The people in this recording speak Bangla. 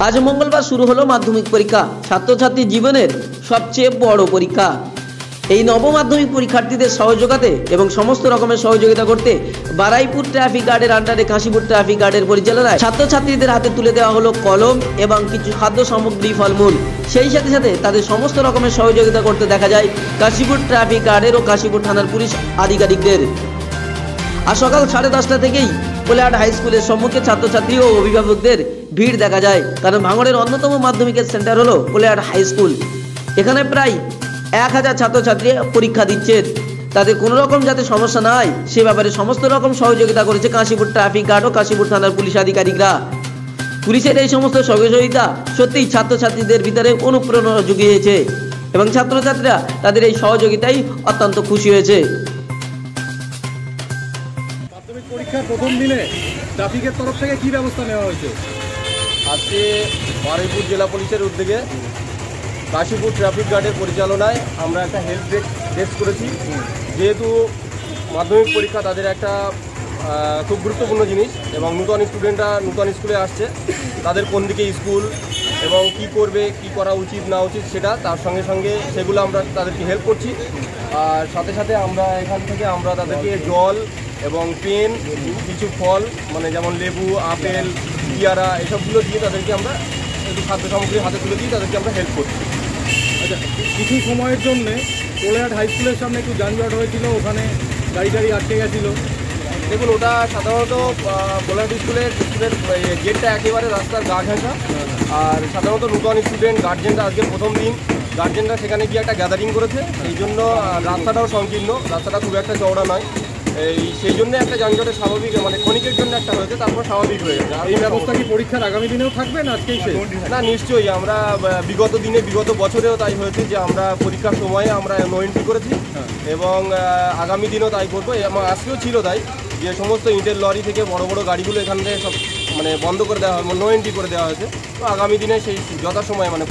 আজ মঙ্গলবার শুরু হলো মাধ্যমিক পরীক্ষা, ছাত্রছাত্রী জীবনের সবচেয়ে বড় পরীক্ষা। এই নবমাধ্যমিক পরীক্ষার্থীদের সহযোগিতাতে এবং সমস্ত রকমের সহযোগিতা করতে বারুইপুর ট্রাফিক গার্ডের আন্ডারে কাশীপুর ট্রাফিক গার্ডের পরিচালনায় ছাত্রছাত্রীদের হাতে তুলে দেওয়া হলো কলম এবং কিছু খাদ্য সামগ্রী, ফলমূল। সেই সাথে সাথে তাদের সমস্ত রকমের সহযোগিতা করতে দেখা যায় কাশীপুর ট্রাফিক গার্ডের ও কাশীপুর থানার পুলিশ আধিকারিকদের। আর সকাল 10:30টা থেকেই কোলাহাট হাই স্কুলের সম্মুখে ছাত্রছাত্রী ও অভিভাবকদের ভিড় দেখা যায়, কারণ ভাঙড়ের অন্যতম মাধ্যমিকের সেন্টার হলো কোলাহাট হাই স্কুল। এখানে প্রায় 1000 ছাত্রছাত্রী পরীক্ষা দিচ্ছেন। তাদের কোনো রকম যাতে সমস্যা না হয় সে ব্যাপারে সমস্ত রকম সহযোগিতা করেছে কাশীপুর ট্রাফিক গার্ড ও কাশীপুর থানার পুলিশ আধিকারিকরা। পুলিশের এই সমস্ত সহযোগিতা সত্যিই ছাত্রছাত্রীদের ভিতরে অনুপ্রেরণা জুগিয়েছে এবং ছাত্রছাত্রীরা তাদের এই সহযোগিতায় অত্যন্ত খুশি হয়েছে। মাধ্যমিক পরীক্ষার প্রথম দিনে ট্রাফিকের তরফ থেকে কি ব্যবস্থা নেওয়া হয়েছে? আজকে বারুইপুর জেলা পুলিশের উদ্যোগে কাশীপুর ট্রাফিক গার্ডের পরিচালনায় আমরা একটা হেল্প ডেস্ক করেছি। যেহেতু মাধ্যমিক পরীক্ষা তাদের একটা খুব গুরুত্বপূর্ণ জিনিস এবং নূতন স্টুডেন্টরা নূতন স্কুলে আসছে, তাদের কোন দিকে স্কুল এবং কি করবে, কি করা উচিত না উচিত সেটা তার সঙ্গে সঙ্গে সেগুলো আমরা তাদেরকে হেল্প করছি। আর সাথে সাথে আমরা এখান থেকে আমরা তাদেরকে জল এবং পেন, কিছু ফল মানে যেমন লেবু, আপেল, পেয়ারা এসবগুলো দিয়ে তাদেরকে আমরা একটু খাদ্য সামগ্রী হাতে তুলে দিয়ে তাদেরকে আমরা হেল্প করছি। আচ্ছা, কিছু সময়ের জন্যে কোলাহাট হাই স্কুলের সামনে একটু যানজট হয়েছিল, ওখানে গাড়ি আটকে গেছিলো। দেখুন, ওটা সাধারণত কোলাহাট স্কুলের গেটটা একেবারে রাস্তার গা ঘেঁষা। আর সাধারণত নূতন স্টুডেন্ট গার্জেনরা আজকে প্রথম দিন, গার্জেনরা সেখানে গিয়ে একটা গ্যাদারিং করেছে, সেই জন্য রাস্তাটাও সংকীর্ণ, রাস্তাটা খুব একটা চওড়া নয়। সেই জন্য একটা যানজটের স্বাভাবিক মানে ক্ষণিকের জন্য একটা হয়েছে, তারপর স্বাভাবিক হয়ে গেছে। আর এই ব্যবস্থা কি পরীক্ষার আগামী দিনেও থাকবে না আজকেই শেষ? না, নিশ্চয়ই। আমরা বিগত দিনে বিগত বছরেও তাই হয়েছে যে আমরা পরীক্ষার সময়ে আমরা নো এন্ট্রি করেছি এবং আগামী দিনও তাই করবো। এবং আজকেও ছিল তাই, যে সমস্ত ইটের লরি থেকে বড় বড় গাড়িগুলো এখান থেকে সব মানে বন্ধ করে দেওয়া হয়, নো এন্ট্রি করে দেওয়া হয়েছে। তো আগামী দিনে সেই যথাসময়ে মানে